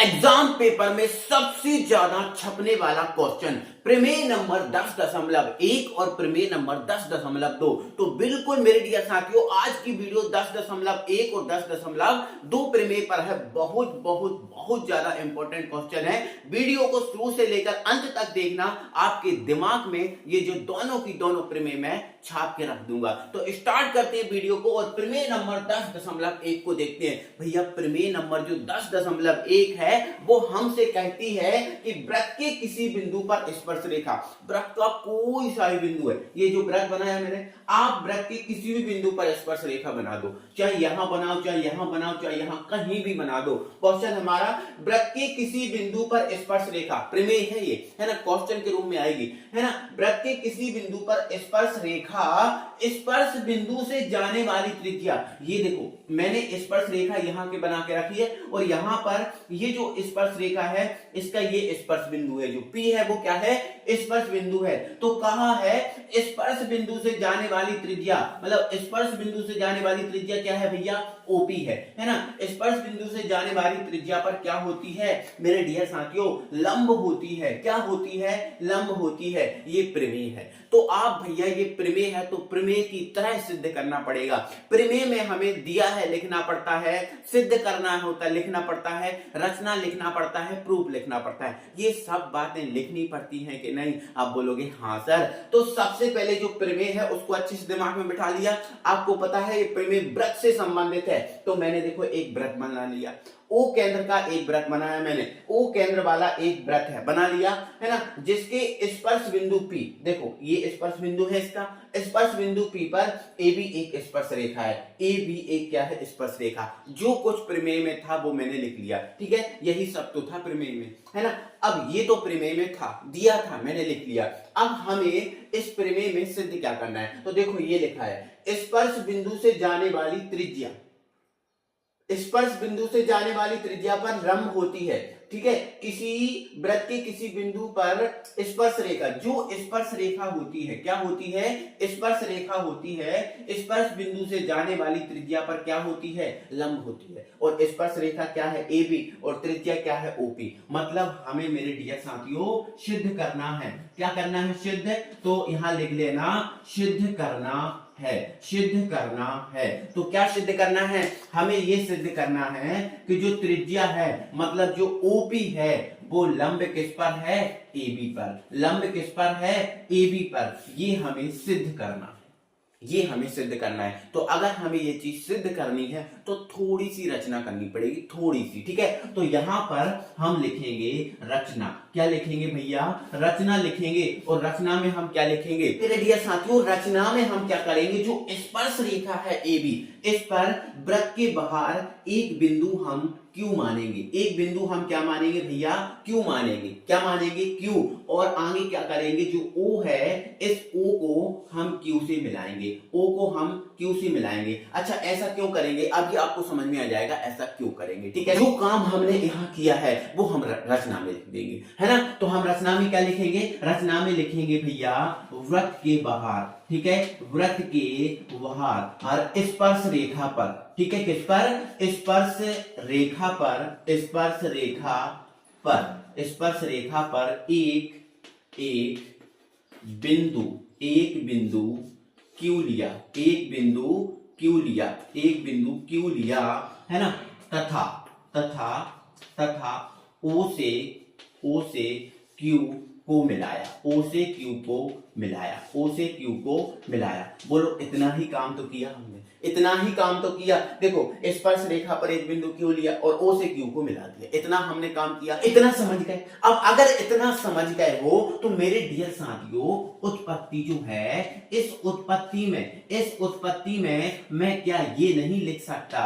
Exam paper में सबसे ज्यादा छपने वाला क्वेश्चन प्रमेय नंबर 10.1 और प्रमेय नंबर 10.2। तो बिल्कुल मेरे डियर साथियों, आज की वीडियो 10.1 और 10.2 प्रमेय पर है। बहुत बहुत बहुत ज्यादा इंपॉर्टेंट क्वेश्चन है। वीडियो को शुरू से लेकर अंत तक देखना, आपके दिमाग में ये जो दोनों की दोनों प्रमेय मैं छाप के रख दूंगा। तो स्टार्ट करते हैं वीडियो को और प्रमेय नंबर 10.1 को देखते हैं। भैया प्रमेय नंबर जो 10.1 है वो हमसे कहती है कि वृत्त के किसी बिंदु पर स्पर्श रेखा, वृत्त का कोई सा भी बिंदु है, ये जो वृत्त बनाया मैंने, आप वृत्त के किसी भी बिंदु पर स्पर्श रेखा बना दो, चाहे यहां बनाओ, चाहे यहां बनाओ, चाहे यहां कहीं भी बना दो। क्वेश्चन हमारा वृत्त के किसी बिंदु पर स्पर्श रेखा, प्रमेय है ये, है ना, क्वेश्चन के रूप में आएगी, है ना। वृत्त के किसी बिंदु पर स्पर्श रेखा, स्पर्श बिंदु से जाने वाली त्रिज्या, ये देखो मैंने स्पर्श रेखा यहां के बना के रखी है और यहां पर ये जो स्पर्श रेखा है इसका ये स्पर्श बिंदु है, जो P है वो क्या है, स्पर्श बिंदु है। तो कहां है, स्पर्श बिंदु से जाने वाली त्रिज्या, मतलब स्पर्श बिंदु से जाने वाली त्रिज्या क्या है भैया, OP है ना। स्पर्श बिंदु से जाने वाली त्रिज्या पर क्या होती है मेरे डियर साथियों, लंब होती है। क्या होती है, लंब होती है। ये प्रमेय है। तो आप भैया ये प्रमेय है तो प्रमेय की तरह सिद्ध करना पड़ेगा। प्रमेय में हमें दिया है लिखना पड़ता है, सिद्ध करना होता है लिखना पड़ता है, रचना लिखना पड़ता है, प्रूफ लिखना पड़ता है। ये सब बातें लिखनी पड़ती हैं कि नहीं, आप बोलोगे हाँ सर। तो सबसे पहले जो प्रमेय है उसको अच्छे से दिमाग में बिठा लिया। आपको पता है ये प्रमेय वृत्त से संबंधित है, तो मैंने देखो एक वृत्त बना लिया, O केंद्र का एक वृत्त बनाया मैंने, O केंद्र वाला एक वृत्त है बना लिया, है ना, जिसके स्पर्श बिंदु P, देखो ये स्पर्श बिंदु है, इसका स्पर्श बिंदु P पर AB एक स्पर्श रेखा है, AB एक क्या है, स्पर्श रेखा। जो कुछ प्रमेय में था वो मैंने लिख लिया, ठीक है, यही सब तो था प्रमेय में, है ना। अब ये तो प्रमेय में था, दिया था, मैंने लिख लिया। अब हमें इस प्रमेय में सिद्ध क्या करना है, तो देखो ये लिखा है, स्पर्श बिंदु से जाने वाली त्रिज्या, स्पर्श बिंदु से जाने वाली त्रिज्या पर लंब होती है, ठीक है। किसी वृत्त के किसी बिंदु पर स्पर्श रेखा, जो स्पर्श रेखा होती है, क्या होती है, स्पर्श रेखा होती है, स्पर्श बिंदु से जाने वाली त्रिज्या पर क्या होती है, लंब होती है। और स्पर्श रेखा क्या है, AB, और त्रिज्या क्या है, OP। मतलब हमें मेरे डियर साथियों सिद्ध करना है। क्या करना है, सिद्ध। तो यहां लिख लेना, सिद्ध करना है, सिद्ध करना है। तो क्या सिद्ध करना है, हमें यह सिद्ध करना है कि जो त्रिज्या है, मतलब जो OP है, वो लंब किस पर है, AB पर। लंब किस पर है, AB पर। ये हमें सिद्ध करना है, ये हमें सिद्ध करना है। तो अगर हमें ये चीज सिद्ध करनी है तो थोड़ी सी रचना करनी पड़ेगी, थोड़ी सी, ठीक है। तो यहां पर हम लिखेंगे रचना। क्या लिखेंगे भैया, रचना लिखेंगे। और रचना में हम क्या लिखेंगे मेरे डियर साथियों, रचना में हम क्या करेंगे, जो स्पर्श रेखा है AB, इस पर वृत्त के बाहर एक बिंदु हम Q मानेंगे। एक बिंदु हम क्या मानेंगे भैया, Q मानेंगे। क्या मानेंगे, Q। और आगे क्या करेंगे, जो O है, इस O को हम Q से मिलाएंगे, O को हम Q से मिलाएंगे। अच्छा ऐसा क्यों करेंगे, अभी आपको समझ में आ जाएगा ऐसा क्यों करेंगे, ठीक है। जो काम हमने यहाँ किया है वो हम रचना में लिख देंगे, है ना। तो हम रचना में क्या लिखेंगे, रचना में लिखेंगे भैया वृत्त के बाहर, ठीक है, वृत्त के बाहर और स्पर्श रेखा पर, ठीक है, किस पर, स्पर्श रेखा पर, स्पर्श रेखा पर, स्पर्श रेखा पर एक बिंदु, एक बिंदु Q लिया, एक बिंदु Q लिया, एक बिंदु Q लिया, है ना। तथा तथा तथा O से Q को मिलाया, O से Q को मिलाया, O से Q को मिलाया। बोलो इतना ही काम तो किया हमने, इतना ही काम तो किया। देखो स्पर्श रेखा पर एक बिंदु Q लिया और O से Q को मिला दिया, इतना हमने काम किया। इतना समझ गए। अब अगर इतना समझ गए हो तो मेरे डियर साथियों, उत्पत्ति जो है, इस उत्पत्ति में मैं क्या ये नहीं लिख सकता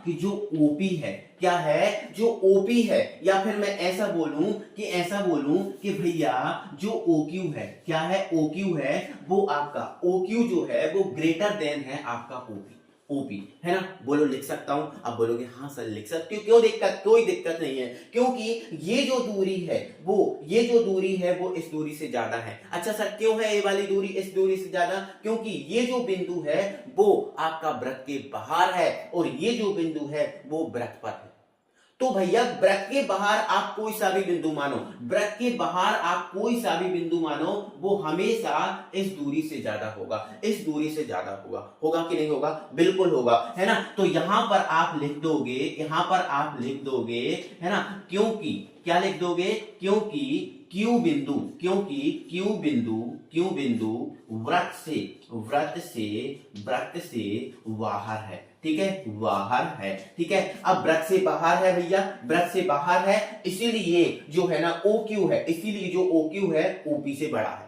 कि जो OP है, क्या है, जो OP है, या फिर मैं ऐसा बोलूं कि भैया जो OQ है, क्या है, OQ है, वो आपका OQ जो है वो ग्रेटर देन है आपका OP, है ना। बोलो लिख सकता हूं, अब बोलोगे हाँ सर लिख सकते हो, क्यों दिक्कत, कोई दिक्कत नहीं है, क्योंकि ये जो दूरी है वो इस दूरी से ज्यादा है। अच्छा सर क्यों है ये वाली दूरी इस दूरी से ज्यादा, क्योंकि ये जो बिंदु है वो आपका वृत्त के बाहर है और ये जो बिंदु है वो वृत्त पर है। तो भैया वृत्त के बाहर आप कोई सा भी बिंदु मानो, वृत्त के बाहर आप कोई सा भी बिंदु मानो, वो हमेशा इस दूरी से ज्यादा होगा, इस दूरी से ज्यादा होगा। होगा कि नहीं होगा? बिल्कुल होगा, है ना। तो यहां पर आप लिख दोगे, यहां पर आप लिख दोगे, है ना, क्योंकि क्या लिख दोगे? क्योंकि क्यू बिंदु, क्योंकि क्यू बिंदु वृत्त से बाहर है। ठीक है, बाहर है। ठीक है, अब वृत्त से बाहर है भैया, वृत्त से बाहर है, इसीलिए जो है ना ओ क्यू है, इसीलिए जो ओ क्यू है ओपी से बड़ा है।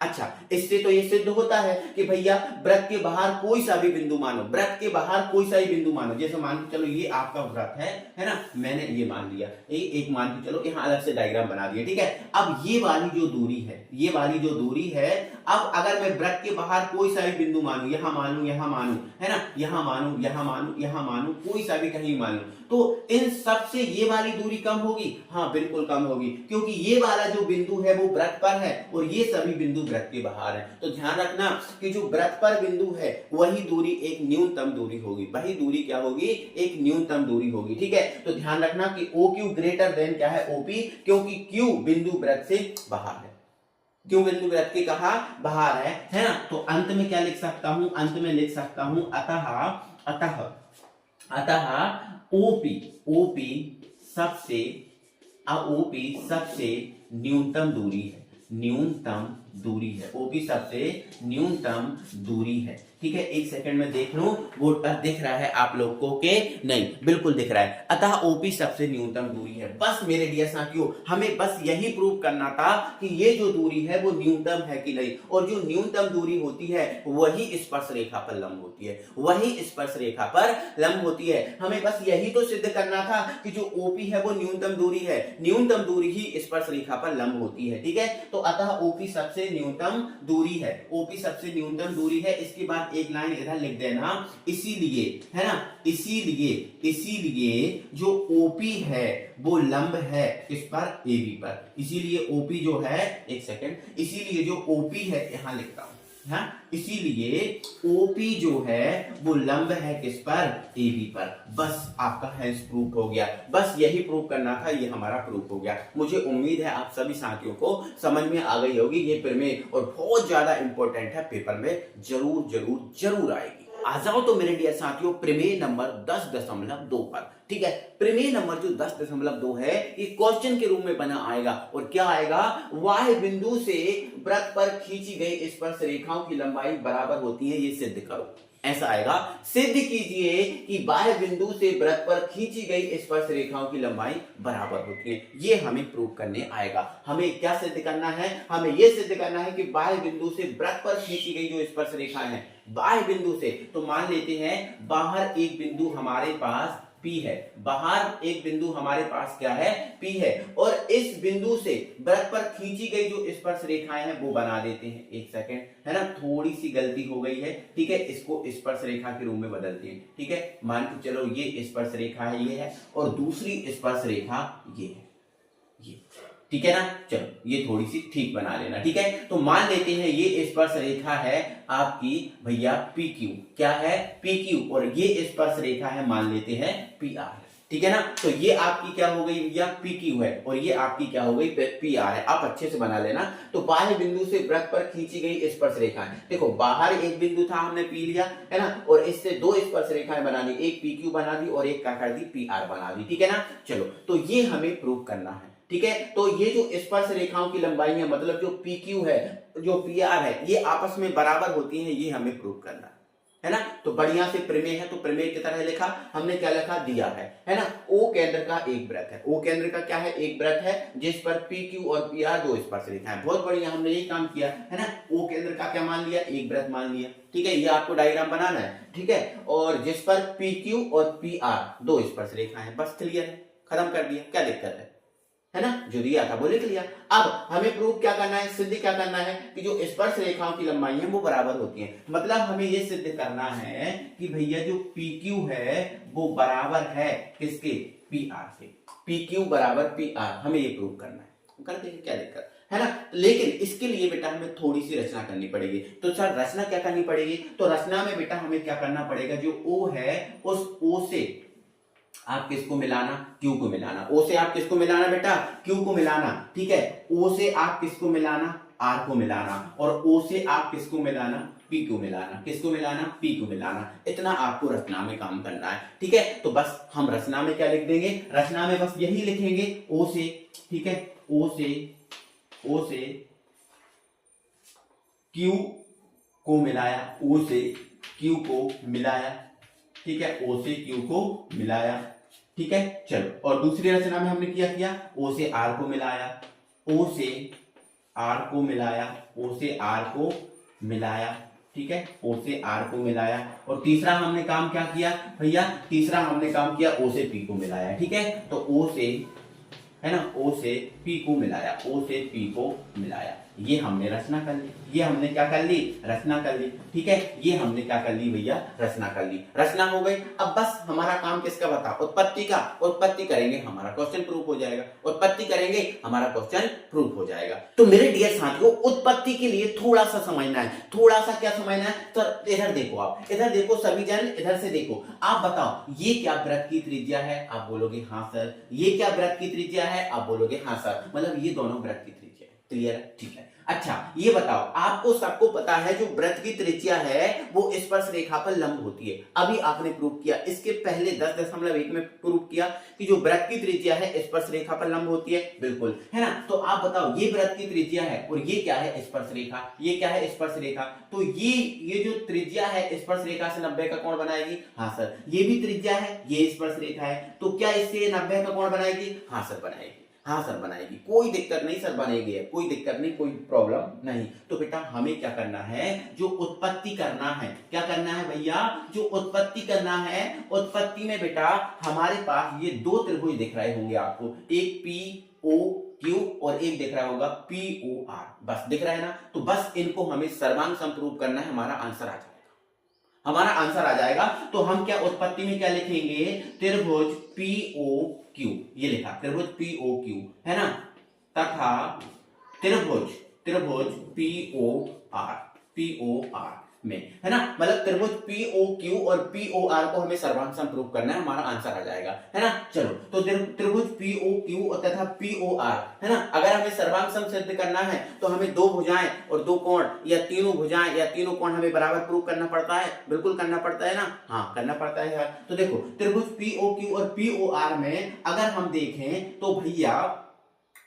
अच्छा, इससे तो ये सिद्ध होता है कि भैया वृत्त के बाहर कोई सा भी बिंदु मानो, वृत्त के बाहर कोई सा भी बिंदु मानो, जैसे मान के चलो ये आपका वृत्त है ना, मैंने ये मान लिया, एक मान के चलो, यहाँ अलग से डायग्राम बना दिया। ठीक है, अब ये वाली जो दूरी है, ये वाली जो दूरी है, अब अगर मैं वृत्त के बाहर कोई सा भी बिंदु मानू, यहां मानू, यहां मानू, है ना, यहां मानू, यहां मानू, यहां मानू, कोई सा भी कहीं मानू, तो इन सब से ये वाली दूरी कम होगी? हाँ बिल्कुल कम होगी, क्योंकि ये वाला जो बिंदु है वो वृत्त पर है और ये सभी बिंदु वृत्त के बाहर है। तो ध्यान रखना कि जो वृत्त पर बिंदु है वही दूरी एक न्यूनतम दूरी होगी, वही दूरी क्या होगी? एक न्यूनतम दूरी होगी। ठीक है, तो ध्यान रखना कि ओ क्यू ग्रेटर देन क्या है? ओपी, क्योंकि क्यू बिंदु वृत्त से बाहर है, क्यों बिंदु वृत्त के कहा बाहर है ना। तो अंत में क्या लिख सकता हूं? अंत में लिख सकता हूं अतः ओपी सबसे न्यूनतम दूरी है, ओपी सबसे न्यूनतम दूरी है। ठीक है, एक सेकंड में देख लूं बोर्ड पर दिख रहा है आप लोग को के नहीं? बिल्कुल दिख रहा है। अतः ओपी सबसे न्यूनतम दूरी है। बस मेरे डियर साथियों, हमें बस यही प्रूव करना था कि ये जो दूरी है वो न्यूनतम है कि नहीं, और जो न्यूनतम दूरी होती है वही स्पर्श रेखा पर लंब होती है, वही स्पर्श रेखा पर लंब होती है। हमें बस यही तो सिद्ध करना था कि जो ओपी है वो न्यूनतम दूरी है, न्यूनतम दूरी ही स्पर्श रेखा पर लंब होती है। ठीक है, तो अतः ओपी सबसे न्यूनतम दूरी है, ओपी सबसे न्यूनतम दूरी है। इसके बाद एक लाइन इधर लिख देना, इसीलिए, है ना, इसीलिए जो ओपी है वो लंब है किस पर? एबी पर। इसीलिए ओपी जो है, एक सेकंड, इसीलिए जो ओपी है, यहां लिखता हूं, हाँ, इसीलिए ओपी जो है वो लंब है किस पर? एबी पर। बस आपका हैंस प्रूफ हो गया, बस यही प्रूफ करना था, ये हमारा प्रूफ हो गया। मुझे उम्मीद है आप सभी साथियों को समझ में आ गई होगी ये प्रमेय, और बहुत ज्यादा इंपॉर्टेंट है, पेपर में जरूर जरूर जरूर आएगी। आ जाओ तो मेरे डियर साथियों प्रमेय नंबर 10.2 पर। ठीक है, प्रमेय नंबर जो 10.2 है ये क्वेश्चन के रूप में बना आएगा, और क्या आएगा? वाह बिंदु से वृत्त पर खींची गई स्पर्श रेखाओं की लंबाई बराबर होती है, ये सिद्ध करो। ऐसा आएगा, सिद्ध कीजिए कि बाह्य बिंदु से वृत्त पर खींची गई स्पर्श रेखाओं की लंबाई बराबर होती है। ये हमें प्रूव करने आएगा। हमें क्या सिद्ध करना है? हमें यह सिद्ध करना है कि बाह्य बिंदु से वृत्त पर खींची गई जो स्पर्श रेखाएं हैं, बाह्य बिंदु से, तो मान लेते हैं बाहर एक बिंदु हमारे पास P है, बाहर एक बिंदु हमारे पास क्या है? P है, और इस बिंदु से वृत्त पर खींची गई जो स्पर्श रेखाएं हैं वो बना देते हैं। एक सेकंड, है ना, थोड़ी सी गलती हो गई है। ठीक है, इसको स्पर्श रेखा के रूप में बदलते हैं। ठीक है, मान के चलो ये स्पर्श रेखा है, ये है, और दूसरी स्पर्श रेखा ये है, ये। ठीक है ना, चलो ये थोड़ी सी ठीक बना लेना। ठीक है, तो मान लेते हैं ये स्पर्श रेखा है आपकी भैया PQ, क्या है? PQ, और ये स्पर्श रेखा है मान लेते हैं PR। ठीक है ना, तो ये आपकी क्या हो गई भैया? PQ है, और ये आपकी क्या हो गई? PR है। आप अच्छे से बना लेना। तो बाह्य बिंदु से वृत्त पर खींची गई स्पर्श रेखा है, देखो बाहर एक बिंदु था, हमने P लिया, है ना, और इससे दो स्पर्श रेखाएं बना दी, एक PQ बना दी और एक क्या कर दी? PR बना दी। ठीक है ना, चलो तो ये हमें प्रूव करना है। ठीक है, तो ये जो स्पर्श रेखाओं की लंबाई है, मतलब जो PQ है, जो PR है, ये आपस में बराबर होती हैं, ये हमें प्रूव करना है ना। तो बढ़िया से प्रमेय है, तो प्रमेय की तरह लिखा, हमने क्या लिखा? दिया है ना। O केंद्र का एक वृत्त है, O केंद्र का क्या है? एक वृत्त है, जिस पर PQ और PR दो स्पर्श रेखाएं। बहुत बढ़िया, हमने यही काम किया है ना। O केंद्र का क्या मान लिया? एक वृत्त मान लिया। ठीक है, ये आपको डायग्राम बनाना है। ठीक है, और जिस पर PQ और PR दो स्पर्श रेखाएं हैं, बस क्लियर है, खत्म कर दिया। क्या दिक्कत है ना, जो दिया था वो लिख लिया। अब हमें प्रूफ क्या करना है? सिद्ध क्या करना है कि जो स्पर्श रेखाओं की लंबाई है वो बराबर होती है। मतलब हमें ये सिद्ध करना है कि भैया जो PQ है वो बराबर है किसके? PR से। PQ बराबर PR, हमें ये प्रूफ करना है। कर देंगे, क्या दिक्कत है ना। लेकिन इसके लिए बेटा हमें थोड़ी सी रचना करनी पड़ेगी। तो सर रचना क्या करनी पड़ेगी? तो रचना में बेटा हमें क्या करना पड़ेगा? जो O है उस O से आप किसको मिलाना, क्यू को मिलाना। ओ से आप किसको मिलाना बेटा, क्यू को मिलाना, ठीक है। ओ से आप किसको मिलाना, आर को मिलाना, और ओ से आप किसको मिलाना, पी को मिलाना। किसको मिलाना, पी को मिलाना। इतना आपको रचना में काम करना है, ठीक है। तो बस हम रचना में क्या लिख देंगे, रचना में बस यही लिखेंगे, ओ से, ठीक है, ओ से क्यू को मिलाया, ओ से क्यू को मिलाया, ठीक है, ओ से क्यू को मिलाया, ठीक है। चलो, और दूसरी रचना में हमने किया ओ से आर को मिलाया, ओ से आर को मिलाया, ओ से आर को मिलाया, ठीक है, ओ से आर को मिलाया। और तीसरा हमने काम क्या किया भैया, तीसरा हमने काम किया ओ से पी को मिलाया, ठीक है। तो ओ से, है ना, ओ से पी को मिलाया, ओ से पी को मिलाया। ये हमने रचना कर ली, ये हमने क्या कर ली, रचना कर ली, ठीक है। ये हमने क्या कर ली भैया, रचना कर ली, रचना हो गई। अब बस हमारा काम किसका बता, उत्पत्ति का। उत्पत्ति करेंगे हमारा क्वेश्चन प्रूफ हो जाएगा, उत्पत्ति करेंगे हमारा क्वेश्चन प्रूफ हो जाएगा। तो मेरे डियर साथियों, उत्पत्ति के लिए थोड़ा सा समझना है, थोड़ा सा क्या समझना है। तो इधर देखो, आप इधर देखो, सभी जन इधर से देखो। आप बताओ ये क्या वृत्त की त्रिज्या है, आप बोलोगे हाँ सर। ये क्या वृत्त की त्रिज्या है, आप बोलोगे हाँ सर। मतलब ये दोनों वृत्त की त्रिज्या है। क्लियर है, ठीक है। अच्छा, ये बताओ, आपको सबको पता है जो वृत्त की त्रिज्या है वो स्पर्श रेखा पर लंब होती है। अभी आपने प्रूव किया, इसके पहले 10.1 में प्रूव किया कि जो वृत्त की त्रिज्या है स्पर्श रेखा पर लंब होती है, बिल्कुल, है ना। तो आप बताओ, ये वृत्त की त्रिज्या है और ये क्या है, स्पर्श रेखा। ये क्या है, स्पर्श रेखा। तो ये जो त्रिज्या है स्पर्श रेखा से 90 का कोण बनाएगी, हाँ सर। ये भी त्रिज्या है, ये स्पर्श रेखा है, तो क्या इससे 90 का कोण बनाएगी, हाँ सर बनाएगी, हाँ सर बनाएगी। कोई दिक्कत नहीं सर, बनेगी, कोई दिक्कत नहीं, कोई प्रॉब्लम नहीं। तो बेटा हमें क्या करना है, जो उत्पत्ति करना है, क्या करना है भैया, जो उत्पत्ति करना है। उत्पत्ति में बेटा हमारे पास ये दो त्रिभुज दिख रहे होंगे आपको, एक पी ओ क्यू और एक दिख रहा होगा पी ओ आर। बस दिख रहा है ना, तो बस इनको हमें सर्वांग समरूप करना है, हमारा आंसर आ जाएगा, हमारा आंसर आ जाएगा। तो हम क्या उत्पत्ति में क्या लिखेंगे, त्रिभुज पी ओ क्यू, ये लिखा त्रिभुज पी ओ क्यू, है ना, तथा त्रिभुज पी ओ आर में, है ना। मतलब त्रिभुज पी ओ क्यू और पी ओ आर को हमें सर्वांग समरूप करना है, हमारा आंसर आ जाएगा, है ना। चलो, तो त्रिभुज पी ओ क्यू तथा पी ओ आर, है ना, अगर हमें सर्वांग सम सिद्ध करना है तो हमें दो भुजाएं और दो कोण या तीनों भुजाएं या तीनों कोण हमें बराबर प्रूव करना पड़ता है, बिल्कुल करना पड़ता है ना, हाँ करना पड़ता है यार। तो देखो, त्रिभुज पी ओ क्यू और पी ओ आर में अगर हम देखें तो भैया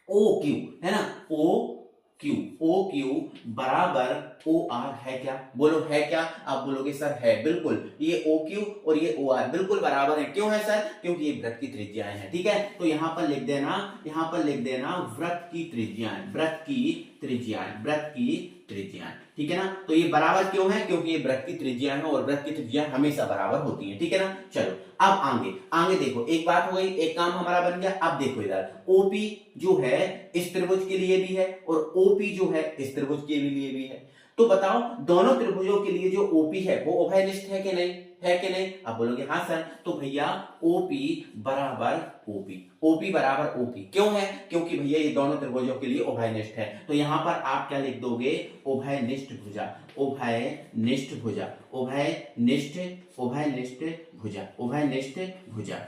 ओ क्यू, है ना, ओ क्यू बराबर ओ आर है क्या, बोलो है क्या। आप बोलोगे सर है, बिल्कुल, ये ओ क्यू और ये ओ आर बिल्कुल बराबर है। क्यों है सर, क्योंकि ये वृत्त की त्रिज्याएं हैं, ठीक है। तो यहां पर लिख देना, वृत्त की त्रिज्याएं, ठीक है ना। तो ये बराबर क्यों है, क्योंकि ये वृत्त की त्रिज्याएं हैं और वृत्त की त्रिज्याएं हमेशा बराबर होती हैं, ठीक है ना। चलो, अब आगे देखो, एक बात हो गई, एक काम हमारा बन गया। अब देखो इधर, ओपी जो है इस त्रिभुज के लिए भी है और ओपी जो है इस त्रिभुज के लिए भी है। तो बताओ, दोनों त्रिभुजों के लिए जो ओपी है वो उभयनिष्ठ है कि नहीं, है कि नहीं। आप बोलोगे हाँ सर। तो भैया ओपी बराबर ओपी क्यों है, क्योंकि भैया ये दोनों त्रिभुजों के लिए उभयनिष्ठ है। तो यहां पर आप क्या लिख दोगे, उभयनिष्ठ भुजा,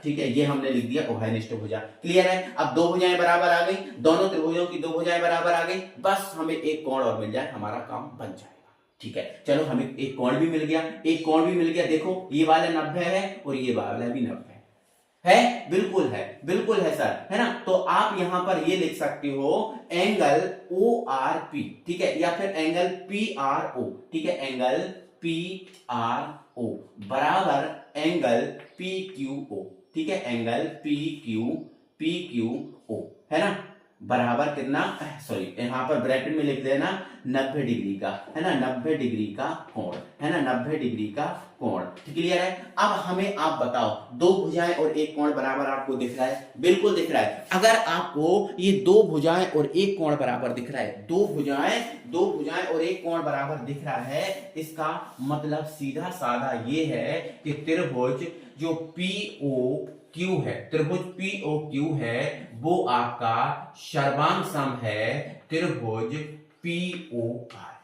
ठीक है। ये हमने लिख दिया उभयनिष्ठ भुजा, क्लियर है। अब दो भुजाएं बराबर आ गई, दोनों त्रिभुजों की दो भुजाएं बराबर आ गई, बस हमें एक कोण और मिल जाए, हमारा काम बन जाएगा, ठीक है। चलो, हमें एक कोण भी मिल गया, देखो ये वाला 90 है और ये वाला भी 90 है, बिल्कुल है सर, है ना। तो आप यहां पर ये लिख सकते हो एंगल ओ आर पी, ठीक है, या फिर एंगल पी आर ओ, ठीक है, एंगल पी आर ओ बराबर एंगल पी क्यू ओ, ठीक है, एंगल पी क्यू ओ, है ना, बराबर कितना, सॉरी यहां पर ब्रैकेट में लिख देना 90 डिग्री का, है ना, 90 डिग्री का कोण, है ना, 90 डिग्री का कोण, क्लियर है। अब हमें आप बताओ, दो भुजाएं और एक कोण बराबर आपको दिख रहा है, बिल्कुल दिख रहा है। अगर आपको ये दो भुजाएं और एक कोण बराबर दिख रहा है, दो भुजाएं और एक कोण बराबर दिख रहा है, इसका मतलब सीधा साधा ये है कि त्रिभुज जो पीओ क्यू है, त्रिभुज पीओ क्यू है, वो आपका सर्वांग सम है त्रिभुज पीओ आर,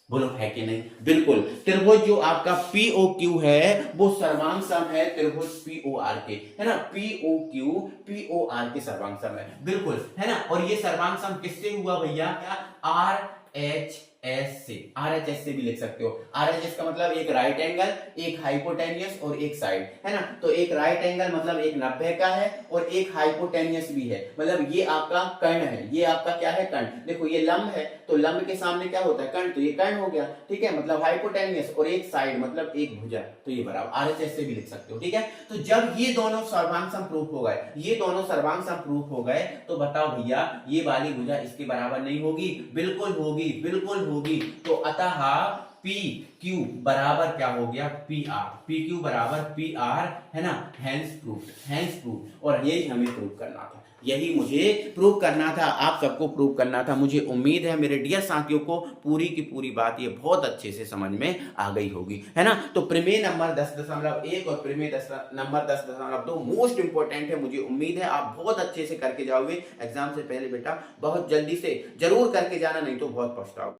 बोलो है कि नहीं? बिल्कुल। त्रिभुज जो आपका POQ है वो सर्वांग सम है त्रिभुज POR के, है ना? POQ POR के सर्वांग सम है, बिल्कुल, है ना? और ये सर्वांग सम किससे हुआ भैया? RHS से, RHS से भी लिख सकते हो। RHS का मतलब एक राइट एंगल, एक हाइपोटेनियस और एक साइड, है ना? तो एक राइट एंगल मतलब एक 90 का है और एक हाइपोटेनियस भी है, मतलब ये आपका कर्ण है, ये आपका क्या है? कर्ण। देखो ये लंब है तो लंब के सामने क्या होता है? कर्ण, तो ये कर्ण हो गया, ठीक है? मतलब हाइपोटेनियस, और एक साइड मतलब एक भुजा, तो ये बराबर RHS से भी लिख सकते हो, ठीक है? तो जब ये दोनों सर्वांग सम प्रूफ हो गए, ये दोनों सर्वांग सम प्रूफ हो गए, तो बताओ भैया ये वाली भुजा इसके बराबर नहीं होगी? बिल्कुल होगी, बिल्कुल होगी। तो अतः पी क्यू बराबर क्या हो गया? P R. पी क्यू बराबर पी आर, है ना? Hence proof, hence proof. और यही हमें प्रूव करना था, यही मुझे प्रूव करना था, आप सबको प्रूव करना था। मुझे उम्मीद है मेरे डियर साथियों को पूरी की पूरी बात ये बहुत अच्छे से समझ में आ गई होगी, है ना? तो प्रमेय नंबर 10.1 और प्रमेय नंबर 10.2 मोस्ट इंपॉर्टेंट है। मुझे उम्मीद है आप बहुत अच्छे से करके जाओगे। एग्जाम से पहले बेटा बहुत जल्दी से जरूर करके जाना, नहीं तो बहुत पछताओगे।